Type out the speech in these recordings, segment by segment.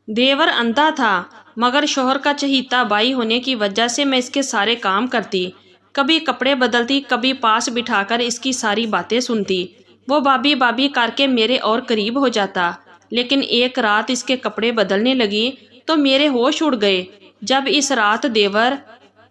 देवर अंधा था, मगर शोहर का चहीता भाई होने की वजह से मैं इसके सारे काम करती। कभी कपड़े बदलती, कभी पास बिठाकर इसकी सारी बातें सुनती। वो भाभी भाभी करके मेरे और करीब हो जाता। लेकिन एक रात इसके कपड़े बदलने लगी तो मेरे होश उड़ गए। जब इस रात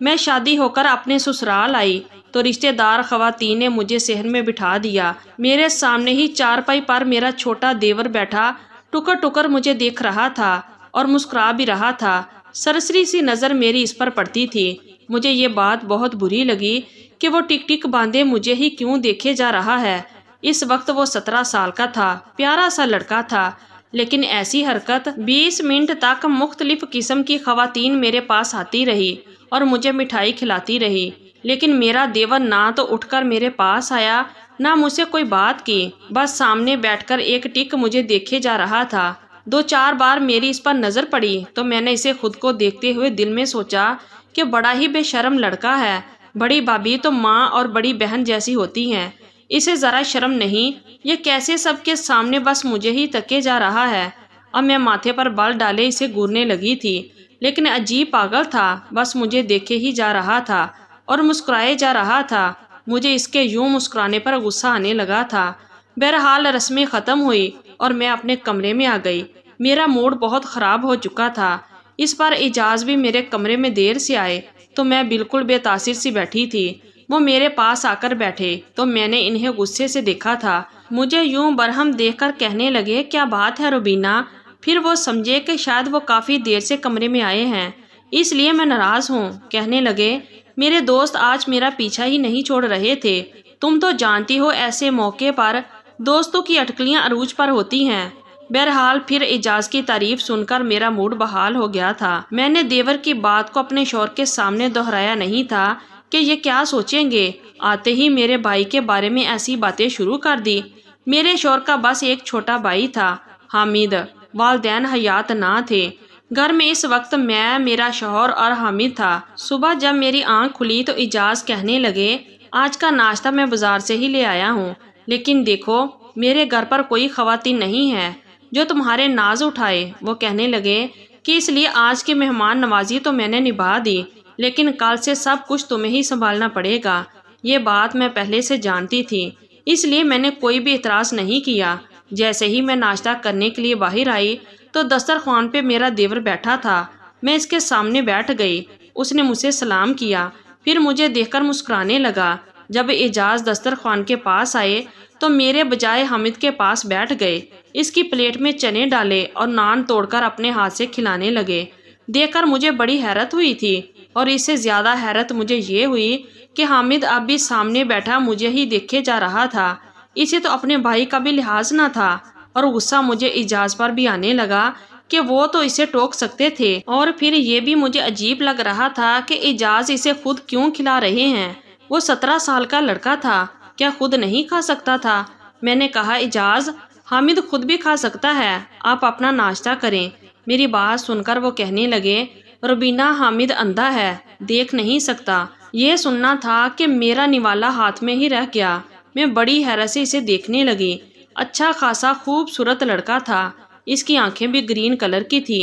मैं शादी होकर अपने ससुराल आई तो रिश्तेदार खवातीन ने मुझे सहन में बिठा दिया। मेरे सामने ही चारपाई पर मेरा छोटा देवर बैठा टुकर टुकर मुझे देख रहा था और मुस्कुरा भी रहा था। सरसरी सी नज़र मेरी इस पर पड़ती थी। मुझे ये बात बहुत बुरी लगी कि वो टिक टिक बांधे मुझे ही क्यों देखे जा रहा है। इस वक्त वो 17 साल का था, प्यारा सा लड़का था। लेकिन ऐसी हरकत 20 मिनट तक मुख्तलिफ किस्म की खवातीन मेरे पास आती रही और मुझे मिठाई खिलाती रही। लेकिन मेरा देवर ना तो उठकर मेरे पास आया, ना मुझसे कोई बात की। बस सामने बैठकर एक टिक मुझे देखे जा रहा था। 2-4 बार मेरी इस पर नज़र पड़ी तो मैंने इसे खुद को देखते हुए दिल में सोचा कि बड़ा ही बेशर्म लड़का है। बड़ी भाभी तो माँ और बड़ी बहन जैसी होती हैं, इसे ज़रा शर्म नहीं। ये कैसे सबके सामने बस मुझे ही तके जा रहा है। अब मैं माथे पर बाल डाले इसे घूरने लगी थी, लेकिन अजीब पागल था, बस मुझे देखे ही जा रहा था और मुस्कुराए जा रहा था। मुझे इसके यूं मुस्कुराने पर गुस्सा आने लगा था। बहरहाल रस्में ख़त्म हुई और मैं अपने कमरे में आ गई। मेरा मूड बहुत ख़राब हो चुका था। इस पर एजाज भी मेरे कमरे में देर से आए तो मैं बिल्कुल बेतासिर सी बैठी थी। वो मेरे पास आकर बैठे तो मैंने इन्हें गुस्से से देखा था। मुझे यूं बरहम देखकर कहने लगे, क्या बात है रुबीना? फिर वो समझे कि शायद वो काफ़ी देर से कमरे में आए हैं, इसलिए मैं नाराज़ हूँ। कहने लगे, मेरे दोस्त आज मेरा पीछा ही नहीं छोड़ रहे थे। तुम तो जानती हो ऐसे मौके पर दोस्तों की अटकलियाँ अरूज पर होती हैं। बहरहाल फिर एजाज की तारीफ सुनकर मेरा मूड बहाल हो गया था। मैंने देवर की बात को अपने शौहर के सामने दोहराया नहीं था कि ये क्या सोचेंगे। आते ही मेरे भाई के बारे में ऐसी बातें शुरू कर दी। मेरे शौहर का बस एक छोटा भाई था, हामिद। वालिदैन हयात ना थे। घर में इस वक्त मैं, मेरा शौहर और हामिद था। सुबह जब मेरी आंख खुली तो एजाज कहने लगे, आज का नाश्ता मैं बाजार से ही ले आया हूँ, लेकिन देखो मेरे घर पर कोई खवातीन नहीं है जो तुम्हारे नाज उठाए। वो कहने लगे कि इसलिए आज की मेहमान नवाजी तो मैंने निभा दी, लेकिन कल से सब कुछ तुम्हें ही संभालना पड़ेगा। ये बात मैं पहले से जानती थी, इसलिए मैंने कोई भी इतराज़ नहीं किया। जैसे ही मैं नाश्ता करने के लिए बाहर आई तो दस्तरख्वान पे मेरा देवर बैठा था। मैं इसके सामने बैठ गई। उसने मुझसे सलाम किया, फिर मुझे देखकर मुस्कुराने लगा। जब एजाज दस्तरख्वान के पास आए तो मेरे बजाय हामिद के पास बैठ गए। इसकी प्लेट में चने डाले और नान तोड़कर अपने हाथ से खिलाने लगे। देखकर मुझे बड़ी हैरत हुई थी और इससे ज़्यादा हैरत मुझे ये हुई कि हामिद अब भी सामने बैठा मुझे ही देखे जा रहा था। इसे तो अपने भाई का भी लिहाज ना था और गुस्सा मुझे एजाज पर भी आने लगा कि वो तो इसे टोक सकते थे। और फिर ये भी मुझे अजीब लग रहा था कि एजाज इसे खुद क्यों खिला रहे हैं। वो 17 साल का लड़का था, क्या खुद नहीं खा सकता था? मैंने कहा, एजाज, हामिद खुद भी खा सकता है, आप अपना नाश्ता करें। मेरी बात सुनकर वो कहने लगे, रुबीना, हामिद अंधा है, देख नहीं सकता। ये सुनना था कि मेरा निवाला हाथ में ही रह गया। मैं बड़ी हैरत से इसे देखने लगी। अच्छा खासा खूबसूरत लड़का था। इसकी आंखें भी ग्रीन कलर की थी,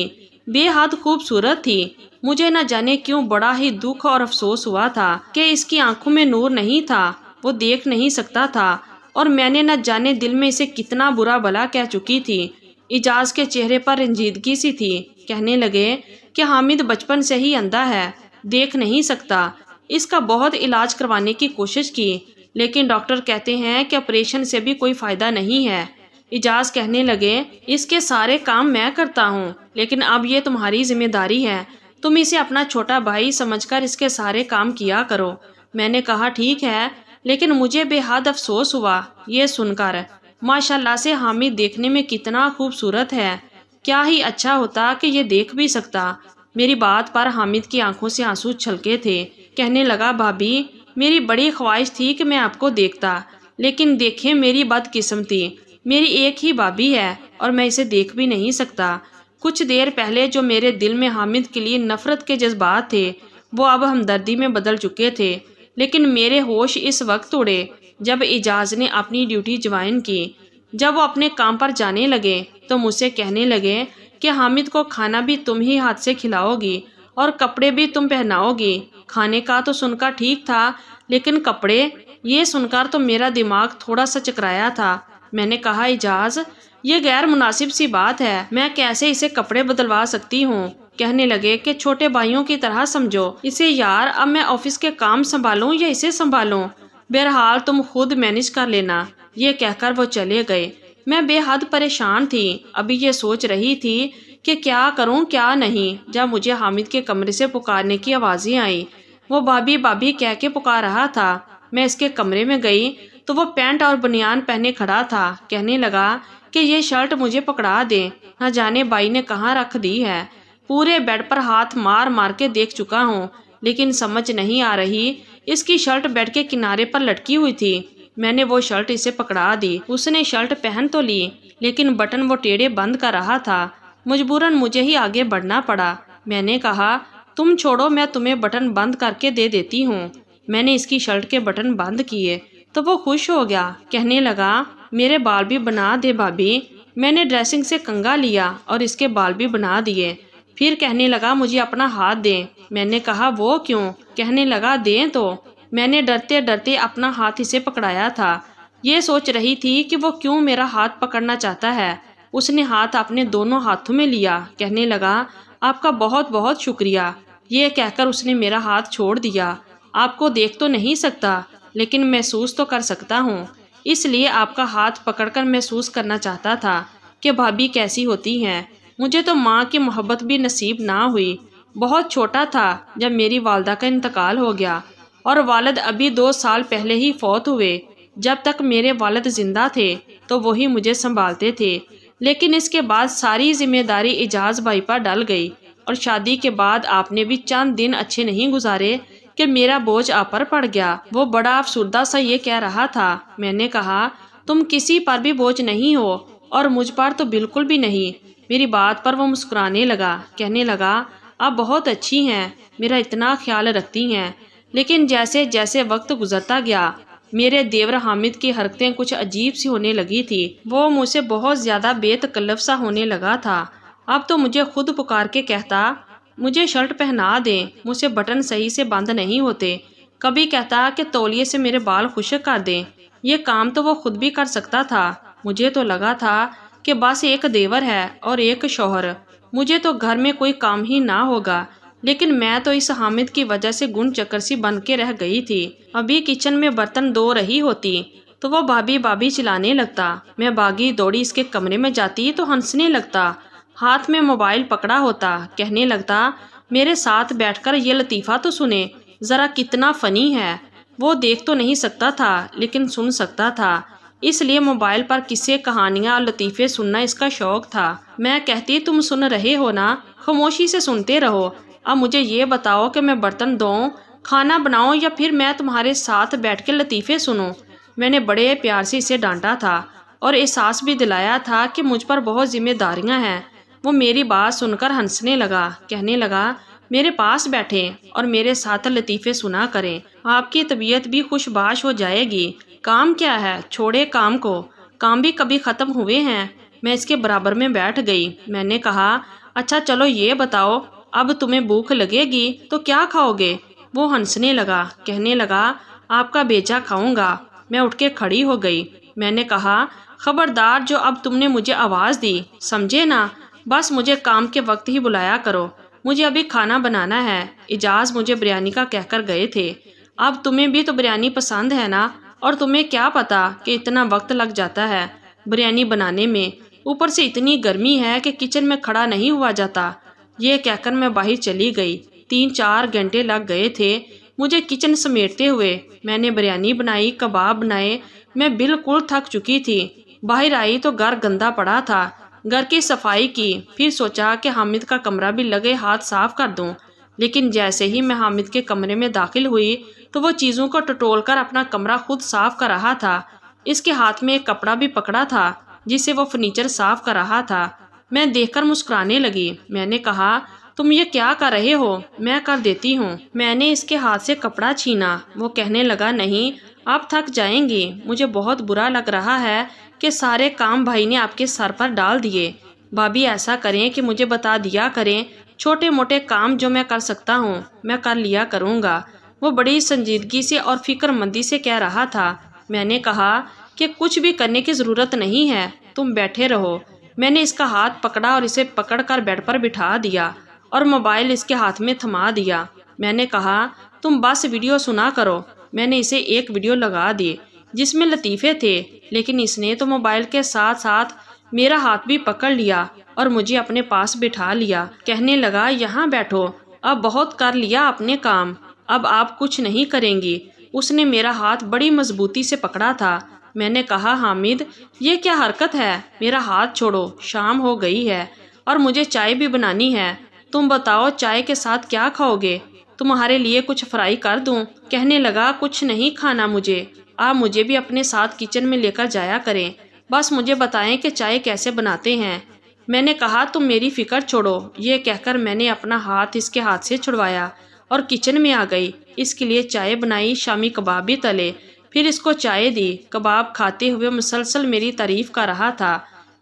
बेहद खूबसूरत थी। मुझे न जाने क्यों बड़ा ही दुख और अफसोस हुआ था कि इसकी आंखों में नूर नहीं था, वो देख नहीं सकता था। और मैंने न जाने दिल में इसे कितना बुरा भला कह चुकी थी। एजाज के चेहरे पर रंजीदगी सी थी। कहने लगे कि हामिद बचपन से ही अंधा है, देख नहीं सकता। इसका बहुत इलाज करवाने की कोशिश की, लेकिन डॉक्टर कहते हैं कि ऑपरेशन से भी कोई फ़ायदा नहीं है। एजाज कहने लगे, इसके सारे काम मैं करता हूँ, लेकिन अब ये तुम्हारी जिम्मेदारी है। तुम इसे अपना छोटा भाई समझकर इसके सारे काम किया करो। मैंने कहा, ठीक है, लेकिन मुझे बेहद अफसोस हुआ ये सुनकर। माशाल्लाह से हामिद देखने में कितना खूबसूरत है, क्या ही अच्छा होता कि ये देख भी सकता। मेरी बात पर हामिद की आंखों से आंसू छलके थे। कहने लगा, भाभी, मेरी बड़ी ख्वाहिश थी कि मैं आपको देखता, लेकिन देखें मेरी बदकिस्मती, मेरी एक ही भाभी है और मैं इसे देख भी नहीं सकता। कुछ देर पहले जो मेरे दिल में हामिद के लिए नफरत के जज्बात थे वो अब हमदर्दी में बदल चुके थे। लेकिन मेरे होश इस वक्त उड़े जब एजाज ने अपनी ड्यूटी ज्वाइन की। जब वो अपने काम पर जाने लगे तो मुझसे कहने लगे کہ حامد کو کھانا بھی تم ہی ہاتھ سے کھلاؤ گی اور کپڑے بھی تم پہناؤ گی۔ کھانے کا تو سن کر ٹھیک تھا، لیکن کپڑے، یہ سن کر تو میرا دماغ تھوڑا سا چکرایا تھا۔ میں نے کہا اعجاز، یہ غیر مناسب سی بات ہے، میں کیسے اسے کپڑے بدلوا سکتی ہوں؟ کہنے لگے کہ چھوٹے بھائیوں کی طرح سمجھو اسے یار، اب میں آفس کے کام سنبھالوں یا اسے سنبھالوں؟ بہرحال تم خود مینج کر لینا۔ یہ کہہ کر وہ چلے گئے۔ میں بے حد پریشان تھی، ابھی یہ سوچ رہی تھی کہ کیا کروں کیا نہیں، جب مجھے حامد کے کمرے سے پکارنے کی آوازیں آئیں۔ وہ بابی بابی کہہ کے پکار رہا تھا۔ میں اس کے کمرے میں گئی تو وہ پینٹ اور بنیان پہنے کھڑا تھا۔ کہنے لگا کہ یہ شرٹ مجھے پکڑا دیں، نہ جانے بائی نے کہاں رکھ دی ہے۔ پورے بیڈ پر ہاتھ مار مار کے دیکھ چکا ہوں، لیکن سمجھ نہیں آ رہی۔ اس کی شرٹ بیڈ کے کنارے پر لٹکی ہوئی تھی۔ میں نے وہ شرٹ اسے پکڑا دی۔ اس نے شرٹ پہن تو لی، لیکن بٹن وہ ٹیڑھے بند کر رہا تھا۔ مجبوراً مجھے ہی آگے بڑھنا پڑا۔ میں نے کہا تم چھوڑو، میں تمہیں بٹن بند کر کے دے دیتی ہوں۔ میں نے اس کی شرٹ کے بٹن بند کیے تو وہ خوش ہو گیا۔ کہنے لگا میرے بال بھی بنا دے بھابی۔ میں نے ڈریسنگ سے کنگھا لیا اور اس کے بال بھی بنا دیے۔ پھر کہنے لگا مجھے اپنا ہاتھ دیں۔ میں نے کہا وہ کیوں؟ کہنے لگا دیں تو۔ میں نے ڈرتے ڈرتے اپنا ہاتھ اسے پکڑایا تھا۔ یہ سوچ رہی تھی کہ وہ کیوں میرا ہاتھ پکڑنا چاہتا ہے۔ اس نے ہاتھ اپنے دونوں ہاتھوں میں لیا۔ کہنے لگا آپ کا بہت بہت شکریہ۔ یہ کہہ کر اس نے میرا ہاتھ چھوڑ دیا۔ آپ کو دیکھ تو نہیں سکتا، لیکن محسوس تو کر سکتا ہوں، اس لیے آپ کا ہاتھ پکڑ کر محسوس کرنا چاہتا تھا کہ بھابی کیسی ہوتی ہیں۔ مجھے تو ماں کی محبت بھی نصیب نہ ہوئی۔ بہت چھوٹا تھا جب میری والدہ کا انتقال ہو گیا، اور والد ابھی 2 سال پہلے ہی فوت ہوئے۔ جب تک میرے والد زندہ تھے تو وہی مجھے سنبھالتے تھے، لیکن اس کے بعد ساری ذمہ داری اعجاز بھائی پر ڈل گئی، اور شادی کے بعد آپ نے بھی چند دن اچھے نہیں گزارے کہ میرا بوجھ آپ پر پڑ گیا۔ وہ بڑا افسردہ سا یہ کہہ رہا تھا۔ میں نے کہا تم کسی پر بھی بوجھ نہیں ہو، اور مجھ پر تو بالکل بھی نہیں۔ میری بات پر وہ مسکرانے لگا۔ کہنے لگا آپ بہت اچھی ہیں، میرا اتنا خیال رکھتی ہیں۔ لیکن جیسے جیسے وقت گزرتا گیا، میرے دیور حامد کی حرکتیں کچھ عجیب سی ہونے لگی تھی۔ وہ مجھ سے بہت زیادہ بے تکلف سا ہونے لگا تھا۔ اب تو مجھے خود پکار کے کہتا مجھے شرٹ پہنا دیں، مجھ سے بٹن صحیح سے بند نہیں ہوتے۔ کبھی کہتا کہ تولیے سے میرے بال خشک کر دیں۔ یہ کام تو وہ خود بھی کر سکتا تھا۔ مجھے تو لگا تھا کہ بس ایک دیور ہے اور ایک شوہر، مجھے تو گھر میں کوئی کام ہی نہ ہوگا۔ لیکن میں تو اس حامد کی وجہ سے گن چکر سی بن کے رہ گئی تھی۔ ابھی کچن میں برتن دھو رہی ہوتی تو وہ بھابی بھابی چلانے لگتا۔ میں بھاگی دوڑی اس کے کمرے میں جاتی تو ہنسنے لگتا، ہاتھ میں موبائل پکڑا ہوتا۔ کہنے لگتا میرے ساتھ بیٹھ کر یہ لطیفہ تو سنے، ذرا کتنا فنی ہے۔ وہ دیکھ تو نہیں سکتا تھا، لیکن سن سکتا تھا، اس لیے موبائل پر قصے کہانیاں اور لطیفے سننا اس کا شوق تھا۔ میں کہتی تم سن رہے ہو نا، خاموشی سے سنتے رہو۔ اب مجھے یہ بتاؤ کہ میں برتن دھوؤں، کھانا بناؤں، یا پھر میں تمہارے ساتھ بیٹھ کے لطیفے سنوں؟ میں نے بڑے پیار سے اسے ڈانٹا تھا اور احساس بھی دلایا تھا کہ مجھ پر بہت ذمہ داریاں ہیں۔ وہ میری بات سن کر ہنسنے لگا۔ کہنے لگا میرے پاس بیٹھیں اور میرے ساتھ لطیفے سنا کریں، آپ کی طبیعت بھی خوش باش ہو جائے گی۔ کام کیا ہے، چھوڑے کام کو، کام بھی کبھی ختم ہوئے ہیں۔ میں اس کے برابر میں بیٹھ گئی۔ میں نے کہا اچھا چلو یہ بتاؤ، اب تمہیں بھوک لگے گی تو کیا کھاؤ گے؟ وہ ہنسنے لگا۔ کہنے لگا آپ کا بیجا کھاؤں گا۔ میں اٹھ کے کھڑی ہو گئی۔ میں نے کہا خبردار، جو اب تم نے مجھے آواز دی، سمجھے نا، بس مجھے کام کے وقت ہی بلایا کرو، مجھے ابھی کھانا بنانا ہے۔ اعجاز مجھے بریانی کا کہہ کر گئے تھے۔ اب تمہیں بھی تو بریانی پسند ہے نا، اور تمہیں کیا پتا کہ اتنا وقت لگ جاتا ہے بریانی بنانے میں، اوپر سے اتنی گرمی ہے کہ کچن میں کھڑا نہیں ہوا جاتا۔ یہ کہہ کر میں باہر چلی گئی۔ 3-4 گھنٹے لگ گئے تھے مجھے کچن سمیٹتے ہوئے۔ میں نے بریانی بنائی، کباب بنائے، میں بالکل تھک چکی تھی۔ باہر آئی تو گھر گندا پڑا تھا۔ گھر کی صفائی کی، پھر سوچا کہ حامد کا کمرہ بھی لگے ہاتھ صاف کر دوں، لیکن جیسے ہی میں حامد کے کمرے میں داخل ہوئی تو وہ چیزوں کو ٹٹول کر اپنا کمرہ خود صاف کر رہا تھا۔ اس کے ہاتھ میں ایک کپڑا بھی پکڑا تھا جس سے وہ فرنیچر صاف کر رہا تھا۔ میں دیکھ کر مسکرانے لگی۔ میں نے کہا تم یہ کیا کر رہے ہو؟ میں کر دیتی ہوں۔ میں نے اس کے ہاتھ سے کپڑا چھینا۔ وہ کہنے لگا نہیں، آپ تھک جائیں گی، مجھے بہت برا لگ رہا ہے کہ سارے کام بھائی نے آپ کے سر پر ڈال دیے۔ भाभी ऐसा करें कि मुझे बता दिया करें, छोटे मोटे काम जो मैं कर सकता हूँ मैं कर लिया करूँगा। वो बड़ी संजीदगी से और फिक्रमंदी से कह रहा था। मैंने कहा कि कुछ भी करने की ज़रूरत नहीं है, तुम बैठे रहो। मैंने इसका हाथ पकड़ा और इसे पकड़कर बेड पर बिठा दिया और मोबाइल इसके हाथ में थमा दिया। मैंने कहा तुम बस वीडियो सुना करो। मैंने इसे एक वीडियो लगा दी जिसमें लतीफ़े थे, लेकिन इसने तो मोबाइल के साथ साथ मेरा हाथ भी पकड़ लिया और मुझे अपने पास बिठा लिया। कहने लगा यहाँ बैठो, अब बहुत कर लिया अपने काम, अब आप कुछ नहीं करेंगी। उसने मेरा हाथ बड़ी मजबूती से पकड़ा था। मैंने कहा हामिद ये क्या हरकत है, मेरा हाथ छोड़ो, शाम हो गई है और मुझे चाय भी बनानी है। तुम बताओ चाय के साथ क्या खाओगे, तुम्हारे लिए कुछ फ्राई कर दूं? कहने लगा कुछ नहीं खाना मुझे, आप मुझे भी अपने साथ किचन में लेकर जाया करें, बस मुझे बताएं कि चाय कैसे बनाते हैं। मैंने कहा तुम मेरी फिक्र छोड़ो। ये कहकर मैंने अपना हाथ इसके हाथ से छुड़वाया और किचन में आ गई। इसके लिए चाय बनाई, शामी कबाब भी तले, फिर इसको चाय दी। कबाब खाते हुए मुसलसल मेरी तारीफ कर रहा था।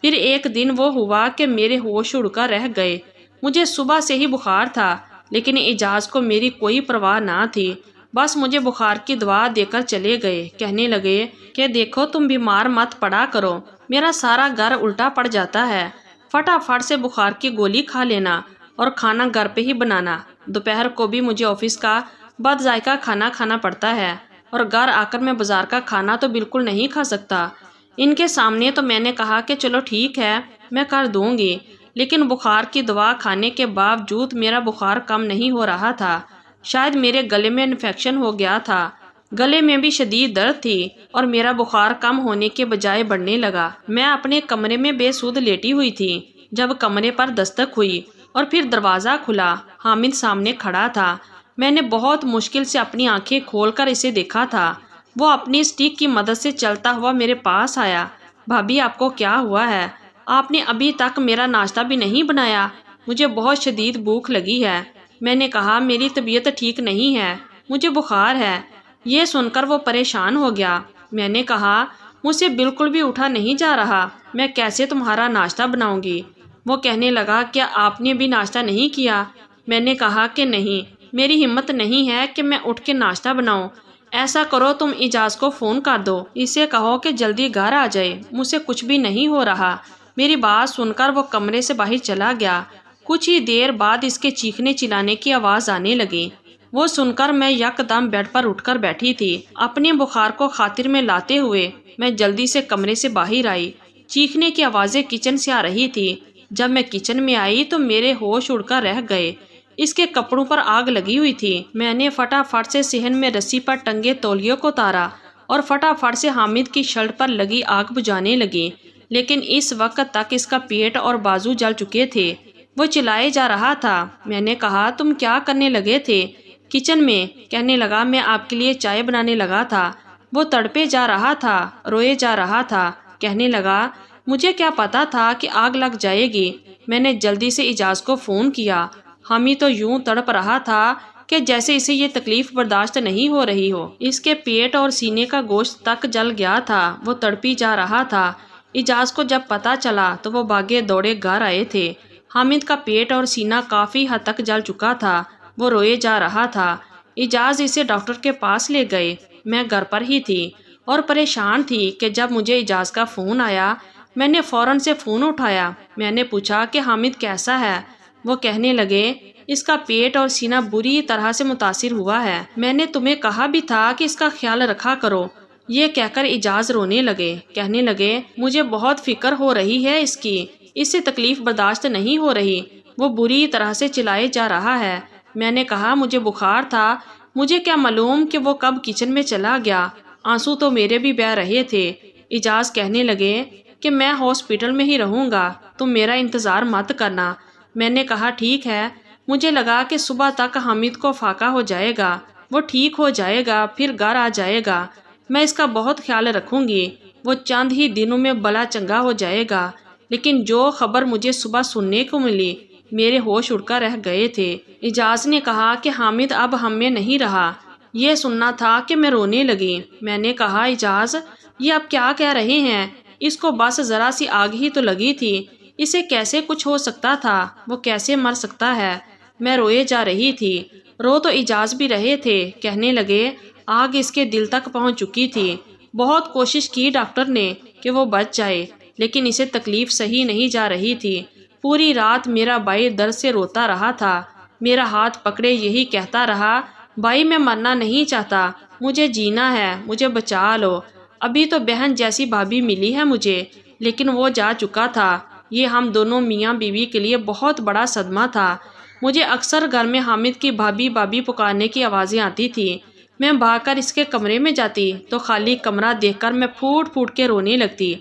फिर एक दिन वो हुआ कि मेरे होश उड़कर रह गए। मुझे सुबह से ही बुखार था, लेकिन एजाज को मेरी कोई परवाह ना थी। बस मुझे बुखार की दवा देकर चले गए। कहने लगे कि देखो तुम बीमार मत पड़ा करो, मेरा सारा घर उल्टा पड़ जाता है, फटाफट से बुखार की गोली खा लेना और खाना घर पे ही बनाना। दोपहर को भी मुझे ऑफिस का बद जायका खाना खाना पड़ता है और घर आकर मैं बाजार का खाना तो बिल्कुल नहीं खा सकता। इनके सामने तो मैंने कहा कि चलो ठीक है मैं कर दूंगी, लेकिन बुखार की दवा खाने के बावजूद मेरा बुखार कम नहीं हो रहा था। शायद मेरे गले में इन्फेक्शन हो गया था। गले में भी शदीद दर्द थी और मेरा बुखार कम होने के बजाय बढ़ने लगा। मैं अपने कमरे में बेसुध लेटी हुई थी जब कमरे पर दस्तक हुई और फिर दरवाज़ा खुला। हामिद सामने खड़ा था। मैंने बहुत मुश्किल से अपनी आंखें खोलकर इसे देखा था। वो अपनी स्टिक की मदद से चलता हुआ मेरे पास आया। भाभी आपको क्या हुआ है, आपने अभी तक मेरा नाश्ता भी नहीं बनाया, मुझे बहुत शदीद भूख लगी है। मैंने कहा मेरी तबीयत ठीक नहीं है, मुझे बुखार है। ये सुनकर वो परेशान हो गया। मैंने कहा मुझसे बिल्कुल भी उठा नहीं जा रहा, मैं कैसे तुम्हारा नाश्ता बनाऊंगी। वो कहने लगा क्या आपने भी नाश्ता नहीं किया। मैंने कहा कि नहीं, मेरी हिम्मत नहीं है कि मैं उठ के नाश्ता बनाऊं। ऐसा करो तुम एजाज को फ़ोन कर दो, इसे कहो कि जल्दी घर आ जाए, मुझसे कुछ भी नहीं हो रहा। मेरी बात सुनकर वो कमरे से बाहर चला गया। कुछ ही देर बाद इसके चीखने चिल्लाने की आवाज़ आने लगी। वो सुनकर मैं यकदम बेड पर उठकर बैठी थी। अपने बुखार को खातिर में लाते हुए मैं जल्दी से कमरे से बाहर आई। चीखने की आवाज़ें किचन से आ रही थी। जब मैं किचन में आई तो मेरे होश उड़कर रह गए। इसके कपड़ों पर आग लगी हुई थी। मैंने फटाफट से सहन में रस्सी पर टंगे तौलियों को उतारा और फटाफट से हामिद की शर्ट पर लगी आग बुझाने लगी, लेकिन इस वक्त तक इसका पेट और बाजू जल चुके थे। वो चिल्लाए जा रहा था। मैंने कहा तुम क्या करने लगे थे किचन में। कहने लगा मैं आपके लिए चाय बनाने लगा था। वो तड़पे जा रहा था, रोए जा रहा था। कहने लगा मुझे क्या पता था कि आग लग जाएगी। मैंने जल्दी से एजाज को फ़ोन किया। हामी तो यूं तड़प रहा था कि जैसे इसे ये तकलीफ बर्दाश्त नहीं हो रही हो। इसके पेट और सीने का गोश्त तक जल गया था। वो तड़पी जा रहा था। एजाज को जब पता चला तो वो भागे दौड़े घर आए थे। हामिद का पेट और सीना काफ़ी हद तक जल चुका था। वो रोए जा रहा था। एजाज इसे डॉक्टर के पास ले गए। मैं घर पर ही थी और परेशान थी कि जब मुझे एजाज का फ़ोन आया मैंने फ़ौरन से फ़ोन उठाया। मैंने पूछा कि हामिद कैसा है। वो कहने लगे इसका पेट और सीना बुरी तरह से मुतासिर हुआ है, मैंने तुम्हें कहा भी था कि इसका ख्याल रखा करो। ये कहकर एजाज रोने लगे। कहने लगे मुझे बहुत फिक्र हो रही है इसकी, इससे तकलीफ बर्दाश्त नहीं हो रही, वो बुरी तरह से चिल्लाए जा रहा है। मैंने कहा मुझे बुखार था, मुझे क्या मालूम कि वो कब किचन में चला गया। आंसू तो मेरे भी बह रहे थे। एजाज कहने लगे कि मैं हॉस्पिटल में ही रहूँगा, तुम मेरा इंतज़ार मत करना। मैंने कहा ठीक है। मुझे लगा कि सुबह तक हामिद को फाका हो जाएगा, वो ठीक हो जाएगा, फिर घर आ जाएगा। मैं इसका बहुत ख्याल रखूँगी, वो चंद ही दिनों में भला चंगा हो जाएगा। लेकिन जो खबर मुझे सुबह सुनने को मिली मेरे होश उड़कर रह गए थे। एजाज ने कहा कि हामिद अब हम में नहीं रहा। ये सुनना था कि मैं रोने लगी। मैंने कहा एजाज ये आप क्या कह रहे हैं, इसको बस ज़रा सी आग ही तो लगी थी, اسے کیسے کچھ ہو سکتا تھا، وہ کیسے مر سکتا ہے؟ میں روئے جا رہی تھی۔ رو تو اعجاز بھی رہے تھے۔ کہنے لگے آگ اس کے دل تک پہنچ چکی تھی۔ بہت کوشش کی ڈاکٹر نے کہ وہ بچ جائے، لیکن اسے تکلیف سہی نہیں جا رہی تھی۔ پوری رات میرا بھائی درد سے روتا رہا تھا۔ میرا ہاتھ پکڑے یہی کہتا رہا، بھائی میں مرنا نہیں چاہتا، مجھے جینا ہے، مجھے بچا لو۔ ابھی تو بہن جیسی بھابھی ملی ہے مجھے، لیکن وہ جا چکا تھا۔ یہ ہم دونوں میاں بیوی کے لیے بہت بڑا صدمہ تھا۔ مجھے اکثر گھر میں حامد کی بھابھی بھابھی پکارنے کی آوازیں آتی تھی۔ میں بھاگ کر اس کے کمرے میں جاتی تو خالی کمرہ دیکھ کر میں پھوٹ پھوٹ کے رونے لگتی۔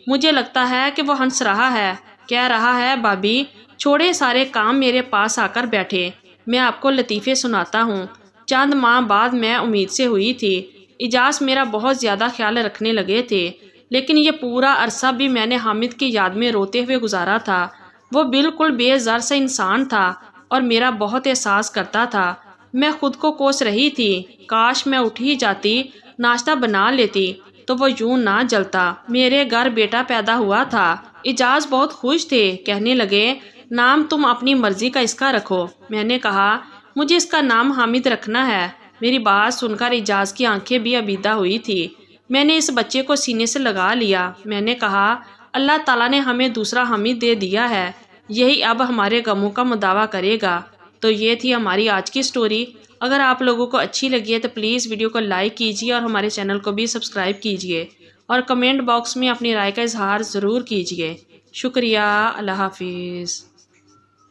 مجھے لگتا ہے کہ وہ ہنس رہا ہے، کہہ رہا ہے بھابھی چھوڑے سارے کام، میرے پاس آ کر بیٹھے، میں آپ کو لطیفے سناتا ہوں۔ چند ماہ بعد میں امید سے ہوئی تھی۔ اعجاز میرا بہت زیادہ خیال رکھنے لگے تھے، لیکن یہ پورا عرصہ بھی میں نے حامد کی یاد میں روتے ہوئے گزارا تھا۔ وہ بالکل بے زر سا انسان تھا اور میرا بہت احساس کرتا تھا۔ میں خود کو کوس رہی تھی، کاش میں اٹھ ہی جاتی، ناشتہ بنا لیتی تو وہ یوں نہ جلتا۔ میرے گھر بیٹا پیدا ہوا تھا۔ اعجاز بہت خوش تھے، کہنے لگے نام تم اپنی مرضی کا اس کا رکھو۔ میں نے کہا مجھے اس کا نام حامد رکھنا ہے۔ میری بات سن کر اعجاز کی آنکھیں بھی ابیدہ ہوئی تھی۔ میں نے اس بچے کو سینے سے لگا لیا۔ میں نے کہا اللہ تعالیٰ نے ہمیں دوسرا حامد دے دیا ہے، یہی اب ہمارے غموں کا مداوع کرے گا۔ تو یہ تھی ہماری آج کی سٹوری۔ اگر آپ لوگوں کو اچھی لگی ہے تو پلیز ویڈیو کو لائک کیجیے اور ہمارے چینل کو بھی سبسکرائب کیجیے، اور کمنٹ باکس میں اپنی رائے کا اظہار ضرور کیجیے۔ شکریہ۔ اللہ حافظ۔